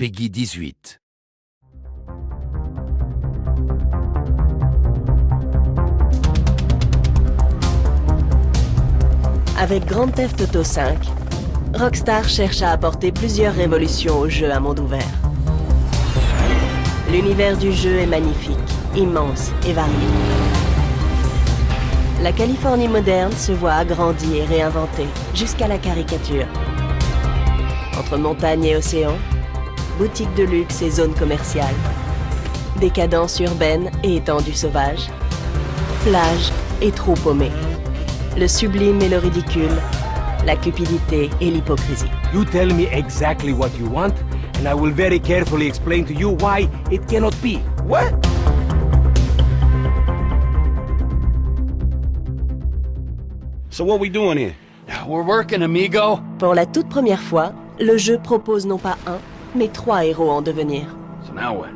Peggy 18. Avec Grand Theft Auto V, Rockstar cherche à apporter plusieurs révolutions au jeu à monde ouvert. L'univers du jeu est magnifique, immense et varié. La Californie moderne se voit agrandie et réinventée jusqu'à la caricature. Entre montagnes et océans, boutiques de luxe et zones commerciales, décadence urbaine et étendues sauvages, plages et trous paumés, le sublime et le ridicule, la cupidité et l'hypocrisie. You tell me exactly what you want, and I will very carefully explain to you why it cannot be. What? So what we doing here? We're working, amigo. Pour la toute première fois, le jeu propose non pas un, mais 3 héros en devenir. So now what?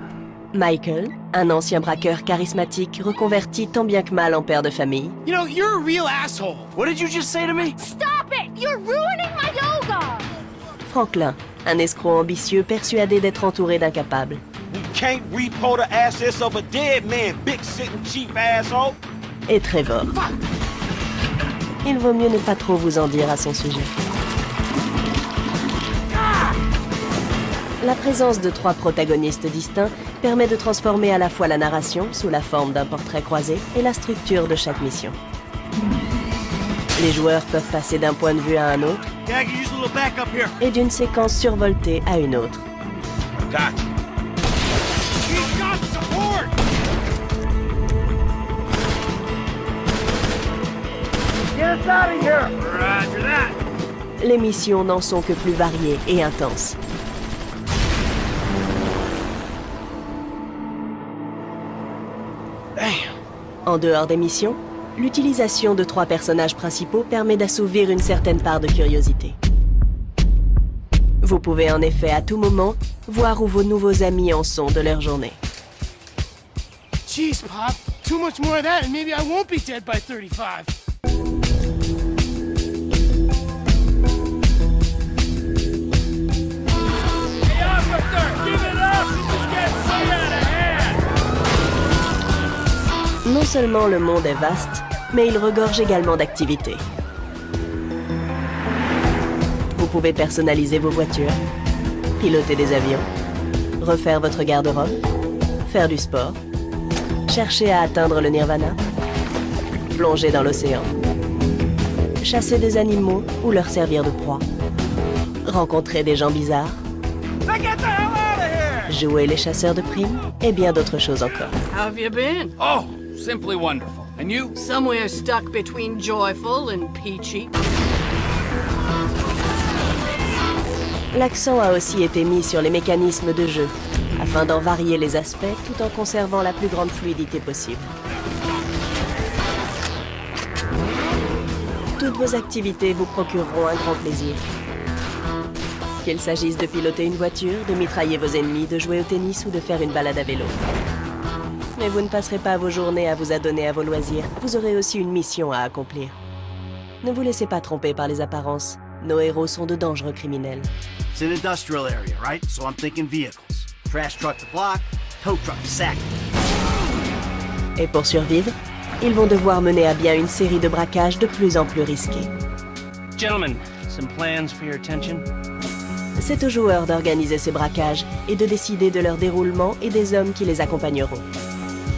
Michael, un ancien braqueur charismatique reconverti tant bien que mal en père de famille. You know, you're a real asshole. What did you just say to me? Stop it! You're ruining my yoga! Franklin, un escroc ambitieux persuadé d'être entouré d'incapables. We can't repo the assets of a dead man, big sitting cheap asshole. Et Trevor. Il vaut mieux ne pas trop vous en dire à son sujet. La présence de 3 protagonistes distincts permet de transformer à la fois la narration, sous la forme d'un portrait croisé, et la structure de chaque mission. Les joueurs peuvent passer d'un point de vue à un autre, Yeah, I can use a little backup here. et d'une séquence survoltée à une autre. Gotcha. He's got support. Get us out of here. Roger that. Les missions n'en sont que plus variées et intenses. En dehors des missions, l'utilisation de 3 personnages principaux permet d'assouvir une certaine part de curiosité. Vous pouvez en effet à tout moment voir où vos nouveaux amis en sont de leur journée. Jeez, Pop. Too much more of that and maybe I won't be dead by 35. Hey, officer! Give it up! This is getting way out of hand! Non seulement le monde est vaste, mais il regorge également d'activités. Vous pouvez personnaliser vos voitures, piloter des avions, refaire votre garde-robe, faire du sport, chercher à atteindre le nirvana, plonger dans l'océan, chasser des animaux ou leur servir de proie, rencontrer des gens bizarres, Now get the hell out of here. jouer les chasseurs de primes et bien d'autres choses encore. How have you been? Oh, simply wonderful. And you? Somewhere stuck between joyful and peachy. L'accent a aussi été mis sur les mécanismes de jeu, afin d'en varier les aspects tout en conservant la plus grande fluidité possible. Toutes vos activités vous procureront un grand plaisir. Qu'il s'agisse de piloter une voiture, de mitrailler vos ennemis, de jouer au tennis ou de faire une balade à vélo. Mais vous ne passerez pas vos journées à vous adonner à vos loisirs, vous aurez aussi une mission à accomplir. Ne vous laissez pas tromper par les apparences, nos héros sont de dangereux criminels. It's an industrial area, right? So I'm thinking vehicles. Trash truck to block, tow truck to sack. Et pour survivre, ils vont devoir mener à bien une série de braquages de plus en plus risqués. Gentlemen, some plans for your attention? C'est aux joueurs d'organiser ces braquages et de décider de leur déroulement et des hommes qui les accompagneront.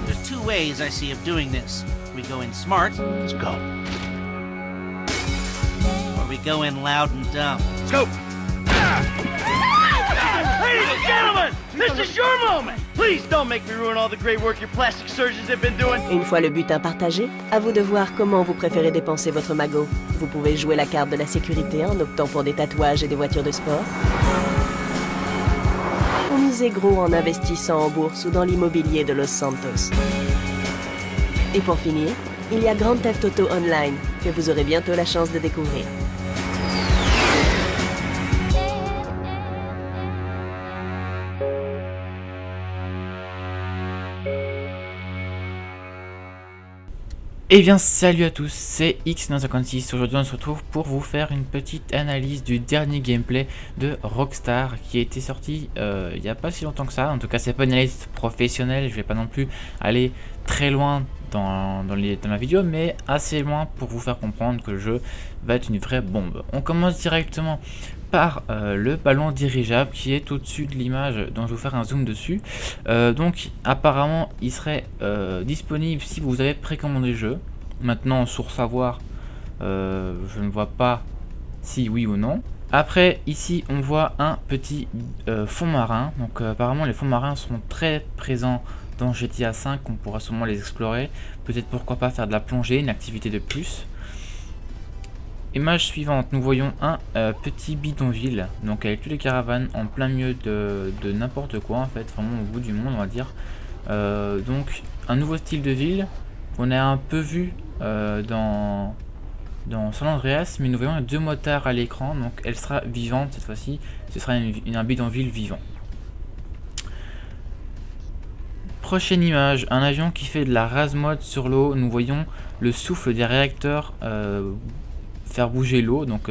There's 2 ways I see of doing this. We go in smart. Let's go. Or we go in loud and dumb. Let's go. Ladies and gentlemen, this is your moment. Please don't make me ruin all the great work your plastic surgeons have been doing. Une fois le butin partagé, à vous de voir comment vous préférez dépenser votre magot. Vous pouvez jouer la carte de la sécurité en optant pour des tatouages et des voitures de sport. Ou miser gros en investissant en bourse ou dans l'immobilier de Los Santos. Et pour finir, il y a Grand Theft Auto Online, que vous aurez bientôt la chance de découvrir. Eh bien salut à tous, c'est X956. Aujourd'hui on se retrouve pour vous faire une petite analyse du dernier gameplay de Rockstar qui a été sorti il n'y a pas si longtemps que ça. En tout cas c'est pas une analyse professionnelle, je vais pas non plus aller très loin dans la vidéo, mais assez loin pour vous faire comprendre que le jeu va être une vraie bombe. On commence directement par le ballon dirigeable qui est au-dessus de l'image, dont je vais vous faire un zoom dessus. Donc apparemment il serait disponible si vous avez précommandé le jeu. Maintenant sur savoir, je ne vois pas si oui ou non. Après ici on voit un petit fond marin. Donc apparemment les fonds marins sont très présents dans GTA 5, on pourra sûrement les explorer. Peut-être pourquoi pas faire de la plongée, une activité de plus. Image suivante, nous voyons un petit bidonville, donc avec toutes les caravanes en plein milieu de n'importe quoi en fait, vraiment au bout du monde on va dire. Donc un nouveau style de ville, on a un peu vu dans San Andreas, mais nous voyons 2 motards à l'écran, donc elle sera vivante cette fois-ci, ce sera un bidonville vivant. Prochaine image, un avion qui fait de la rase-mode sur l'eau, nous voyons le souffle des réacteurs faire bouger l'eau, donc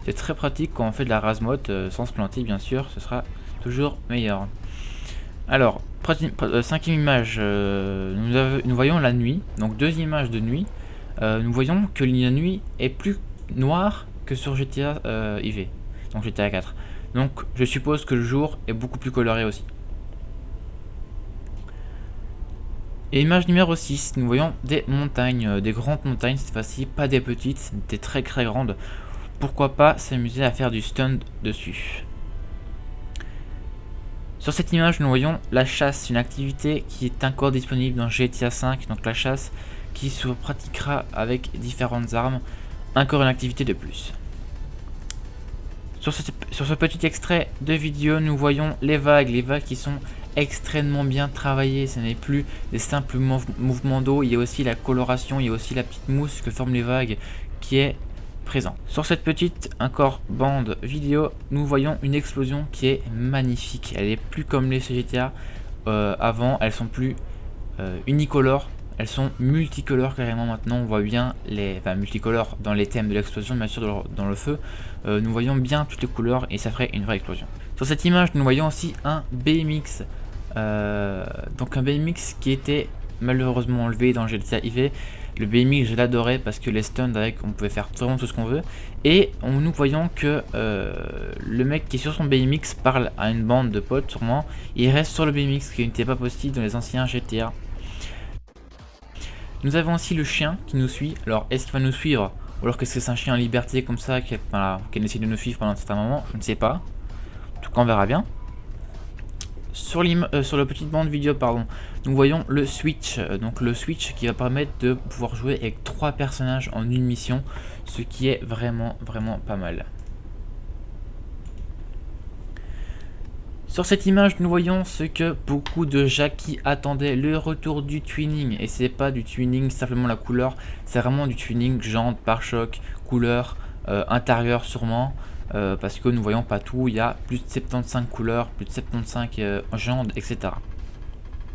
c'est très pratique quand on fait de la rase-mode sans se planter bien sûr, ce sera toujours meilleur. Alors, cinquième image, nous voyons la nuit, donc 2 images de nuit. Nous voyons que la nuit est plus noire que sur GTA IV, donc GTA 4. Donc je suppose que le jour est beaucoup plus coloré aussi. Et image numéro 6, nous voyons des montagnes, des grandes montagnes cette fois-ci, pas des petites, des très grandes. Pourquoi pas s'amuser à faire du stunt dessus. Sur cette image, nous voyons la chasse, une activité qui est encore disponible dans GTA 5, donc la chasse qui se pratiquera avec différentes armes, encore une activité de plus. Sur ce petit extrait de vidéo, nous voyons les vagues qui sont extrêmement bien travaillées. Ce n'est plus des simples mouvements d'eau, il y a aussi la coloration, il y a aussi la petite mousse que forment les vagues qui est présent. Sur cette petite encore bande vidéo, nous voyons une explosion qui est magnifique. Elle est plus comme les GTA avant, elles sont plus unicolores. Elles sont multicolores carrément maintenant, on voit bien multicolores dans les thèmes de l'explosion, bien sûr dans le feu, nous voyons bien toutes les couleurs et ça ferait une vraie explosion. Sur cette image nous voyons aussi un BMX, donc un BMX qui était malheureusement enlevé dans GTA IV. Le BMX je l'adorais parce que les stunts avec on pouvait faire vraiment tout ce qu'on veut, et nous voyons que le mec qui est sur son BMX parle à une bande de potes sûrement, il reste sur le BMX, qui n'était pas possible dans les anciens GTA. Nous avons aussi le chien qui nous suit. Alors est-ce qu'il va nous suivre ou alors que c'est un chien en liberté comme ça qui essaie de nous suivre pendant un certain moment, je ne sais pas. En tout cas on verra bien. Sur la petite bande vidéo nous voyons le switch, donc le switch qui va permettre de pouvoir jouer avec 3 personnages en une mission, ce qui est vraiment pas mal. Sur cette image, nous voyons ce que beaucoup de jackies attendaient, le retour du tuning. Et c'est pas du tuning simplement la couleur, c'est vraiment du tuning jantes, pare-choc, couleur, intérieur sûrement. Parce que nous voyons pas tout, il y a plus de 75 couleurs, plus de 75 jantes, etc.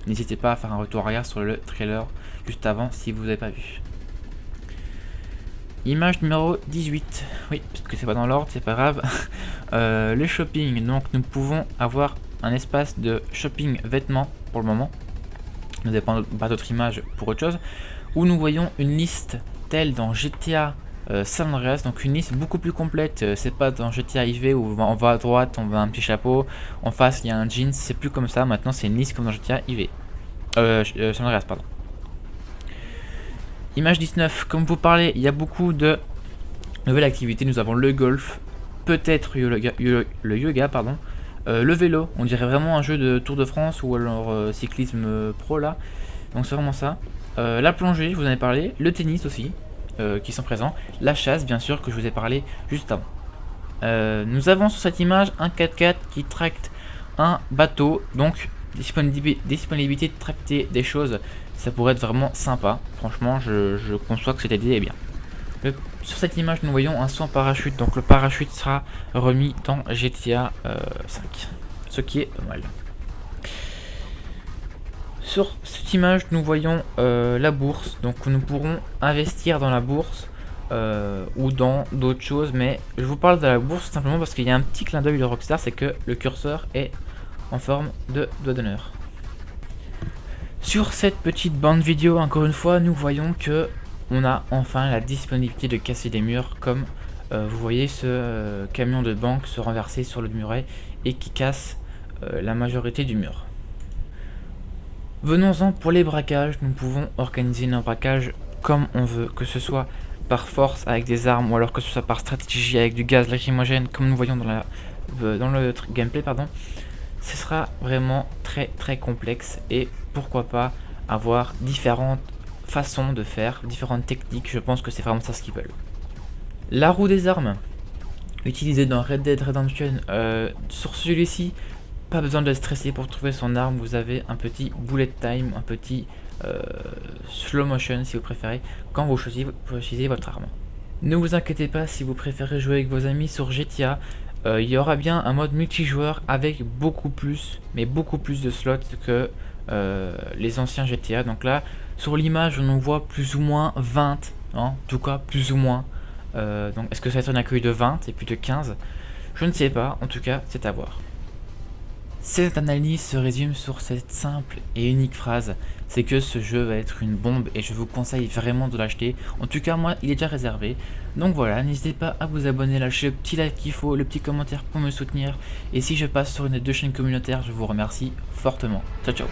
N'hésitez pas à faire un retour arrière sur le trailer juste avant si vous n'avez pas vu. Image numéro 18, oui, parce que c'est pas dans l'ordre, c'est pas grave. Le shopping, donc nous pouvons avoir un espace de shopping vêtements pour le moment. Nous n'avons pas d'autres images pour autre chose. Où nous voyons une liste telle dans GTA San Andreas, donc une liste beaucoup plus complète. C'est pas dans GTA IV où on va à droite, on va un petit chapeau, en face il y a un jean, c'est plus comme ça. Maintenant c'est une liste comme dans GTA IV. San Andreas, pardon. Image 19, comme vous parlez, il y a beaucoup de nouvelles activités. Nous avons le golf, peut-être le yoga, pardon, le vélo, on dirait vraiment un jeu de Tour de France ou alors cyclisme pro là, donc c'est vraiment ça. La plongée, je vous en ai parlé, le tennis aussi, qui sont présents, la chasse bien sûr que je vous ai parlé juste avant. Nous avons sur cette image un 4x4 qui tracte un bateau, donc disponibilité de tracter des choses. Ça pourrait être vraiment sympa, franchement je conçois que cette idée est bien. Sur cette image nous voyons un saut en parachute, donc le parachute sera remis dans GTA 5, ce qui est pas mal. Sur cette image, nous voyons la bourse, donc nous pourrons investir dans la bourse ou dans d'autres choses, mais je vous parle de la bourse simplement parce qu'il y a un petit clin d'œil de Rockstar, c'est que le curseur est en forme de doigt d'honneur. Sur cette petite bande vidéo, encore une fois, nous voyons que on a enfin la disponibilité de casser des murs, comme vous voyez ce camion de banque se renverser sur le muret et qui casse la majorité du mur. Venons-en pour les braquages. Nous pouvons organiser nos braquages comme on veut, que ce soit par force avec des armes ou alors que ce soit par stratégie avec du gaz lacrymogène, comme nous voyons dans le gameplay, pardon. Ce sera vraiment très complexe et pourquoi pas avoir différentes façons de faire, différentes techniques. Je pense que c'est vraiment ça ce qu'ils veulent. La roue des armes, utilisée dans Red Dead Redemption, sur celui-ci, pas besoin de stresser pour trouver son arme. Vous avez un petit bullet time, un petit slow motion si vous préférez, quand vous choisissez votre arme. Ne vous inquiétez pas si vous préférez jouer avec vos amis sur GTA. Il y aura bien un mode multijoueur avec beaucoup plus de slots que les anciens GTA. Donc là, sur l'image, on en voit plus ou moins 20, hein, en tout cas plus ou moins. Donc est-ce que ça va être un accueil de 20 et puis de 15? Je ne sais pas, en tout cas, c'est à voir. Cette analyse se résume sur cette simple et unique phrase, c'est que ce jeu va être une bombe et je vous conseille vraiment de l'acheter. En tout cas moi il est déjà réservé. Donc voilà, n'hésitez pas à vous abonner, lâcher le petit like qu'il faut, le petit commentaire pour me soutenir. Et si je passe sur une des deux chaînes communautaires, je vous remercie fortement. Ciao ciao.